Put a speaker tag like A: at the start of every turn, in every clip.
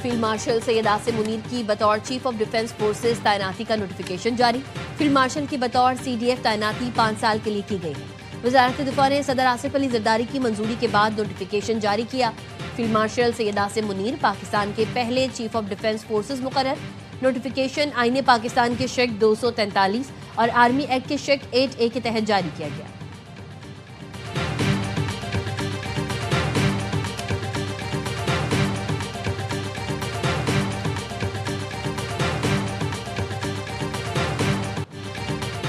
A: Field marshal Syed Asim Munir की बतौर chief of defence forces तैनाती का नोटिफिकेशन जारी। फील्ड मार्शल की बतौर CDF तैनाती 5 साल के लिए की गई है। वजारत दिफा ने सदर आसिफ अली जरदारी की मंजूरी के बाद नोटिफिकेशन जारी किया। फील्ड मार्शल सैयद आसिम मुनीर पाकिस्तान के पहले चीफ ऑफ डिफेंस फोर्सेज मुकर्रर। नोटिफिकेशन आईने पाकिस्तान के शेक 243 और आर्मी एक्ट के शेक 8A के तहत जारी किया गया।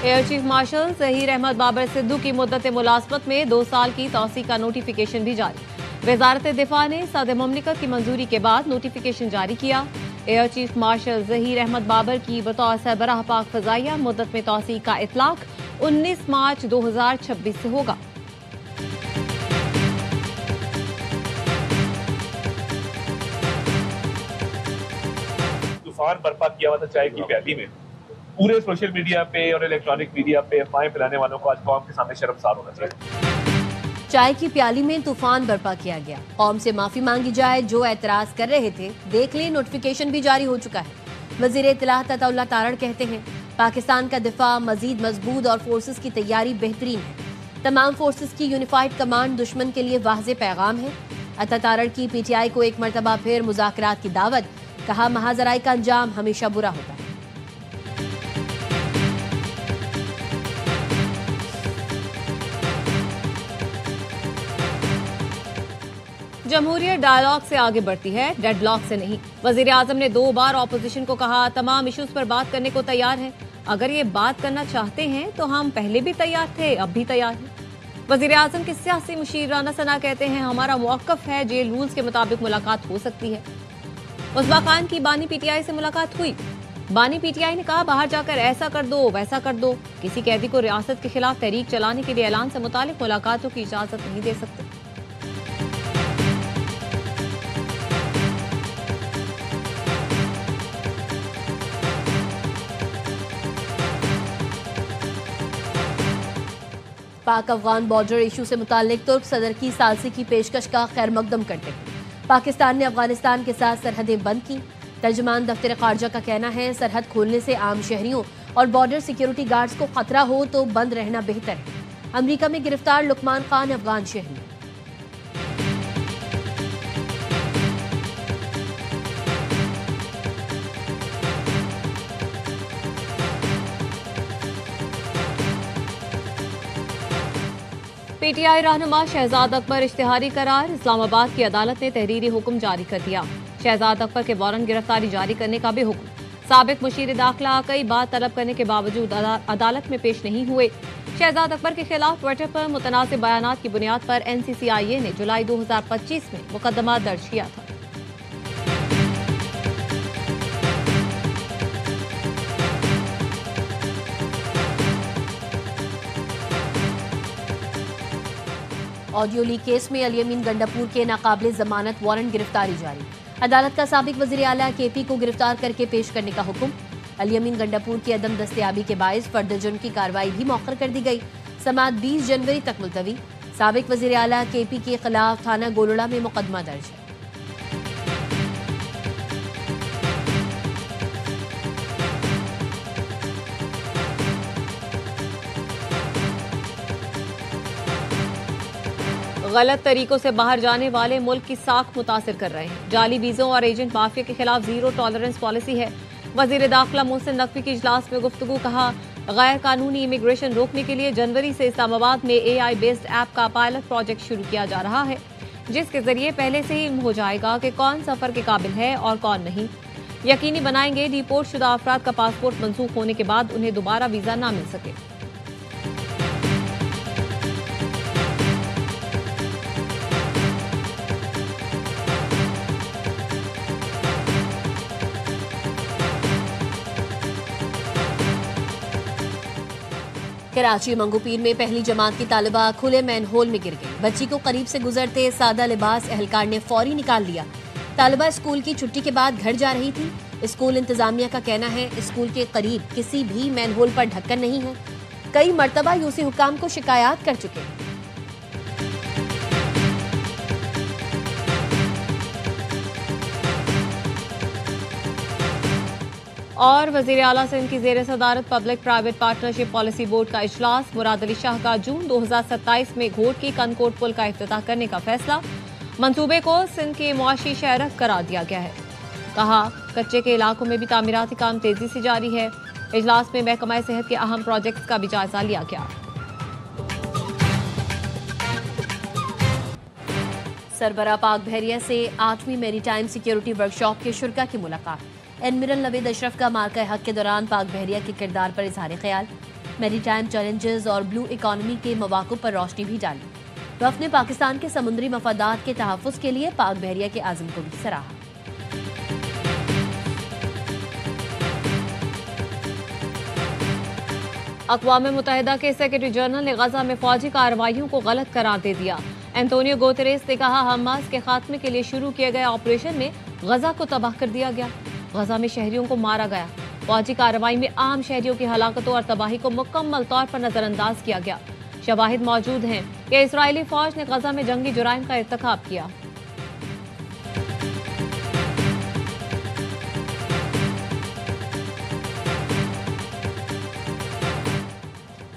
B: Air chief marshal Zaheer Ahmed Babar Sidhu की मुद्दत मुलाजमत में 2 साल की तौसी का नोटिफिकेशन भी जारी। वजारत दिफा ने सदर मुमलिकत की मंजूरी के बाद नोटिफिकेशन जारी किया। Air chief marshal Zaheer Ahmed Babar की बतौर सरबराह पाक फ़ज़ाइया मुद्दत में तौसी का इतलाक 19 मार्च 2026 से होगा।
C: तूफान बर्पा किया हुआ था चाय की प्याली में। पूरे सोशल मीडिया पे और इलेक्ट्रॉनिक मीडिया पे अफवाहें फैलाने वालों को आज कौम के सामने शर्मसार होना चाहिए।
A: चाय की प्याली में तूफान बर्पा किया गया। कौम से माफी मांगी जाए, जो एतराज कर रहे थे देख लें, नोटिफिकेशन भी जारी हो चुका है। वजीर इत्तलाह अताउल्लाह तारड़ कहते हैं पाकिस्तान का दिफा मजीद मजबूत और फोर्सेस की तैयारी बेहतरीन है। तमाम फोर्सेस की यूनिफाइड कमांड दुश्मन के लिए वाज़ेह पैगाम है। अता तारड़ की PTI को एक मरतबा फिर मुज़ाकरात की दावत। कहा महाजराई का अंजाम हमेशा बुरा होता है।
B: जमहूरियत डायलॉग से आगे बढ़ती है, डेडलॉक से नहीं। वजीर आजम ने 2 बार ऑपोजिशन को कहा तमाम इश्यूज पर बात करने को तैयार है। अगर ये बात करना चाहते हैं तो हम पहले भी तैयार थे, अब भी तैयार हैं। वजीर आजम के सियासी मुशीर राना सना कहते हैं हमारा मौक़िफ़ है, जेल रूल्स के मुताबिक मुलाकात हो सकती है। मुस्बा खान की बानी PTI से मुलाकात हुई। बानी PTI ने कहा बाहर जाकर ऐसा कर दो वैसा कर दो। किसी कैदी को रियासत के खिलाफ तहरीक चलाने के लिए ऐलान से मुतालिक मुलाकातों की इजाजत नहीं दे सकते।
A: पाक अफगान बॉर्डर इशू से मुताल्लिक तुर्क सदर की सालसी की पेशकश का खैर मकदम करते हैं पाकिस्तान ने अफगानिस्तान के साथ सरहदें बंद की। तर्जुमान दफ्तर खारजा का कहना है सरहद खोलने से आम शहरियों और बॉर्डर सिक्योरिटी गार्ड्स को खतरा हो तो बंद रहना बेहतर है। अमरीका में गिरफ्तार लुकमान खान अफगान शहरी।
B: PTI रहनुमा शहजाद अकबर इश्तिहारी करार। इस्लामाबाद की अदालत ने तहरीरी हुक्म जारी कर दिया। शहजाद अकबर के वारंट गिरफ्तारी जारी करने का भी हुक्म। साबिक मुशीर दाखिला कई बार तलब करने के बावजूद अदालत में पेश नहीं हुए। शहजाद अकबर के खिलाफ ट्विटर पर मुतनासिब बयानात की बुनियाद पर NCCIA ने जुलाई 2025 में मुकदमा दर्ज किया था।
A: ऑडियो लीक केस में अली अमीन गंडापुर के नाकाबिले जमानत वारंट गिरफ्तारी जारी। अदालत का साबिक वजीर आला KP को गिरफ्तार करके पेश करने का हुक्म। अली अमीन गंडापुर की अदम दस्तयाबी के बायस फर्द जुर्म की कार्रवाई भी मौखर कर दी गई। समाअत 20 जनवरी तक मुलतवी। साबिक वजीर आला KP के खिलाफ थाना गोलड़ा में मुकदमा दर्ज है।
B: गलत तरीकों से बाहर जाने वाले मुल्क की साख मुतासिर कर रहे हैं। जाली वीजों और एजेंट माफिया के खिलाफ जीरो टॉलरेंस पॉलिसी है। वजीर दाखिला मोहसिन नकवी की इजलास में गुफ्तगू। कहा गैर कानूनी इमिग्रेशन रोकने के लिए जनवरी से इस्लामाबाद में AI बेस्ड ऐप का पायलट प्रोजेक्ट शुरू किया जा रहा है, जिसके जरिए पहले से ही इल्म हो जाएगा कि कौन सफर के काबिल है और कौन नहीं। यकीनी बनाएंगे डिपोर्ट शुदा अफराद का पासपोर्ट मंसूख होने के बाद उन्हें दोबारा वीजा न मिल सके।
A: कराची मंगूपीर में पहली जमात की तालिबा खुले मैनहोल में गिर गई। बच्ची को करीब से गुजरते सादा लिबास एहलकार ने फौरी निकाल लिया। तालिबा स्कूल की छुट्टी के बाद घर जा रही थी। स्कूल इंतजामिया का कहना है स्कूल के करीब किसी भी मैनहोल पर ढक्कन नहीं है। कई मर्तबा यूसी हुकाम को शिकायत कर चुके हैं।
B: और वजीर आला सिंध की जेर सदारत public private partnership policy board का इजलास। मुराद अली शाह का जून 2027 में घोट की कनकोट पुल का इफ्तिताह करने का फैसला। मंसूबे को सिंध की मुआशी शहरत करार दिया गया है। कहा कच्चे के इलाकों में भी तामीराती काम तेजी से जारी है। इजलास में महकमा सेहत के अहम प्रोजेक्ट्स का भी जायजा लिया गया।
A: सरबरा पाक बहरिया से 8वीं मैरीटाइम सिक्योरिटी वर्कशॉप के शुरका की मुलाकात। एडमिरल नवीद अशरफ का मार्का हक के दौरान पाक बहरिया के किरदार पर इजहार ख्याल। मैरीटाइम चैलेंजेस और ब्लू इकॉनमी के मौक़ों पर रोशनी भी डाली। वफ़द ने पाकिस्तान के समुद्री मफादात के तहफ़्फ़ुज़ के लिए पाक बहरिया के आज़म को भी सराहा।
B: अक़वाम मुत्तहिदा के सेक्रेटरी जनरल ने गजा में फौजी कार्रवाइयों को गलत करार दे दिया। एंटोनियो गुतेरेस ने कहा हमास के खात्मे के लिए शुरू किए गए ऑपरेशन में गजा को तबाह कर दिया गया। गजा में शहरियों को मारा गया। फौजी कार्रवाई में आम शहरियों की हलाकतों और तबाही को मुकम्मल तौर पर नजरअंदाज किया गया। शवाहिद मौजूद हैं कि इसराइली फौज ने गजा में जंगी जुराइम का इर्तिकाब किया।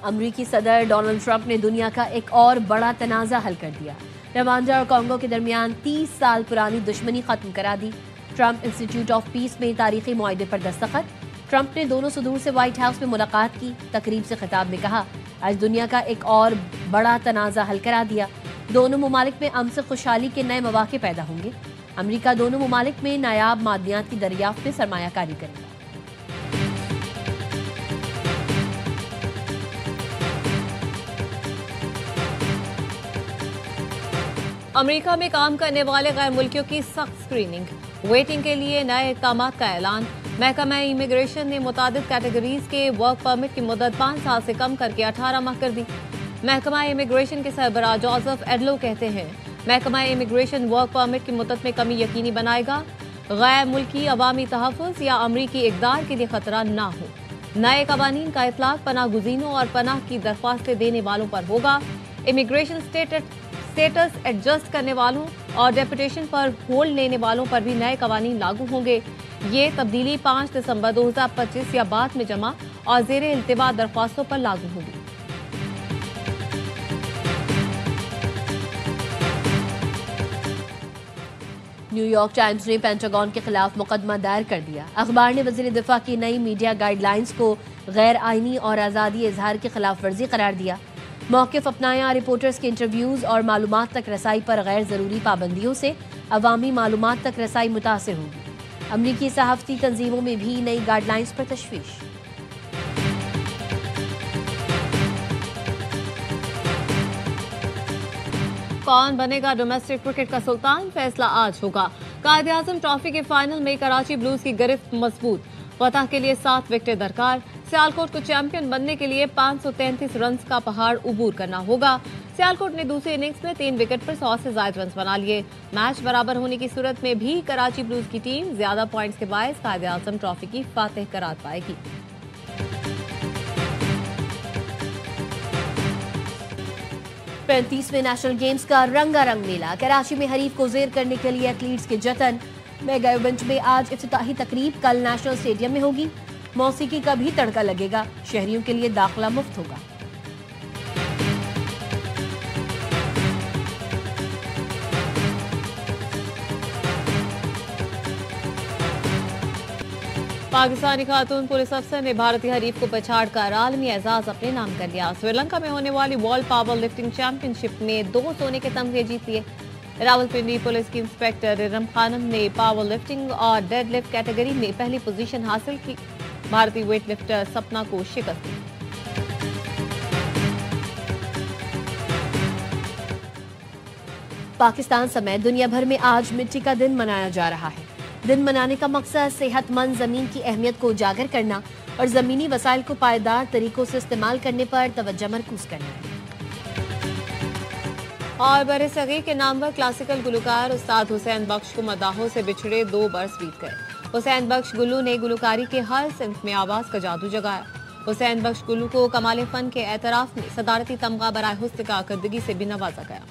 A: अमरीकी सदर डोनाल्ड ट्रंप ने दुनिया का एक और बड़ा तनाज़ा हल कर दिया। रवांडा और कांगो के दरमियान 30 साल पुरानी दुश्मनी खत्म करा दी। ट्रंप इंस्टीट्यूट ऑफ पीस में तारीखी मुआहदे पर दस्तखत। ट्रंप ने दोनों सदूर से व्हाइट हाउस में मुलाकात की। तकरीब से खिताब में कहा आज दुनिया का एक और बड़ा तनाज़ा हल करा दिया। दोनों ममालिक में अमन से खुशहाली के नए मौके पैदा होंगे। अमरीका दोनों ममालिक में नायाब मादनियात की दरियाफ्त में सरमायाकारी करेगा।
B: अमेरिका में काम करने वाले गैर मुल्कियों की सख्त स्क्रीनिंग। वेटिंग के लिए नए इक़दामात का ऐलान। महकमा इमिग्रेशन ने मुतादिद कैटेगरीज के वर्क परमिट की मुद्दत 5 साल से कम करके 18 माह कर दी। महकमा इमिग्रेशन के सरबराह जोसेफ एडलो कहते हैं महकमा इमिग्रेशन वर्क परमिट की मुद्दत में कमी यकीनी बनाएगा। गैर मुल्की अवामी तहफ़्फ़ुज़ या अमरीकी इक़दार के लिए खतरा न हो। नए कवानीन का इतलाक़ पनाह गुज़ीनों और पनाह की दरख्वास्तें देने वालों पर होगा। इमिग्रेशन स्टेटस एडजस्ट करने वालों और डेपुटेशन पर होल्ड लेने वालों पर भी नए कवानीन लागू होंगे। ये तब्दीली 5 दिसंबर 2025 या बाद में जमा और ज़ेर इल्तिबा दरख्वास्तों पर लागू होगी।
A: न्यूयॉर्क टाइम्स ने पेंटागन के खिलाफ मुकदमा दायर कर दिया। अखबार ने वज़ीर दिफा की नई मीडिया गाइडलाइंस को गैर आइनी और आज़ादी इजहार की खिलाफ वर्जी करार दिया। मौक़िफ़ अपनाया। रिपोर्टर्स के इंटरव्यूज़ और मालूमात तक रसाई पर गैर ज़रूरी पाबंदियों से अवामी मालूमात तक रसाई मुतासिर होगी। अमरीकी सहाफ़ती तंजीमों में भी नई गाइडलाइंस पर तशवीश।
B: कौन बनेगा डोमेस्टिक क्रिकेट का सुल्तान, फैसला आज होगा। कायद-ए-आज़म ट्रॉफी के फाइनल में कराची ब्लूज की गिरफ्त मजबूत। फतह के लिए 7 विकेटें दरकार। सियालकोट को चैंपियन बनने के लिए 533 रन का पहाड़ उबूर करना होगा। सियालकोट ने दूसरी इनिंग्स में 3 विकेट पर 100 से ज्यादा रन बना लिए। मैच बराबर होने की सूरत में भी कराची ब्लूज की टीम ज्यादा पॉइंट्स के बायस कायद-ए-आज़म ट्रॉफी की फातेह करार पाएगी।
A: पैंतीसवें नेशनल गेम्स का रंगारंग मेला। कराची में हरीफ को जेर करने के लिए एथलीट्स के जतन। मेगा इवेंट में आज इफ्तिताही तकरीब कल नेशनल स्टेडियम में होगी। मौसीकी का भी तड़का लगेगा। शहरियों के लिए दाखिला मुफ्त होगा।
B: पाकिस्तानी खातून पुलिस अफसर ने भारतीय हरीफ को पछाड़कर आलमी एजाज अपने नाम कर लिया। श्रीलंका में होने वाली वर्ल्ड पावर लिफ्टिंग चैंपियनशिप में 2 सोने के तमगे जीत लिए। रावलपिंडी पुलिस की इंस्पेक्टर इरम खानम ने पावर लिफ्टिंग और डेड लिफ्ट कैटेगरी में पहली पोजीशन हासिल की। भारतीय वेट लिफ्टर सपना को शिकस्त दी।
A: पाकिस्तान समेत दुनिया भर में आज मिट्टी का दिन मनाया जा रहा है। दिन मनाने का मकसद सेहतमंद जमीन की अहमियत को उजागर करना और जमीनी वसाइल को पायदार तरीकों से इस्तेमाल करने पर तवज्जो मरकूज करना है।
B: और बरसगीर के नामवर क्लासिकल गुलकार उस्ताद हुसैन बख्श को मदाहों से बिछड़े 2 बरस बीत गए। हुसैन बख्श गुल्लू ने गुलकारी के हर सिंफ में आवाज का जादू जगाया। हुसैन बख्श गुल्लू को कमाल फन के एतराफ में सदारती तमगा बराए हुस्न कारकर्दगी से भी नवाजा गया।